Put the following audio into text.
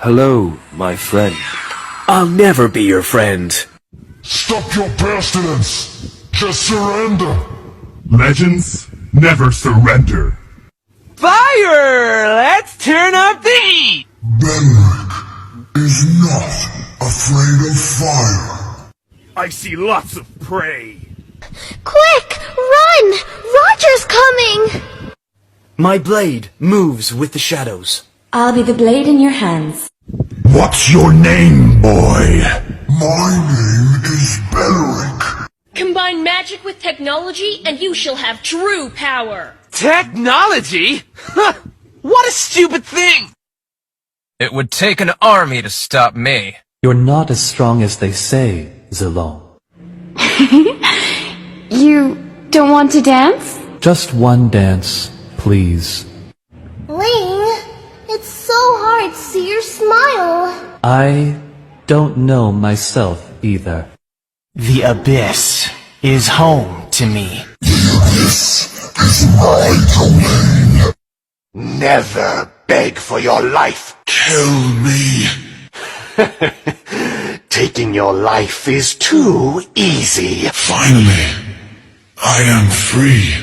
Hello, my friend. I'll never be your friend. Stop your pestilence! Just surrender! Legends never surrender. Fire! Let's turn up the heat! Benric is not afraid of fire. I see lots of prey. Quick! Run! Roger's coming! My blade moves with the shadows. I'll be the blade in your hands. What's your name, boy? My name is Benric. Combine magic with technology, and you shall have true power. Technology? What a stupid thing! It would take an army to stop me. You're not as strong as they say, Zilong. You don't want to dance? Just one dance, please. Ling, it's so hard to see your smile. I don't know myself either. The abyss is home to me. This is my domain. Never beg for your life. Kill me. Taking your life is too easy. Finally, I am free.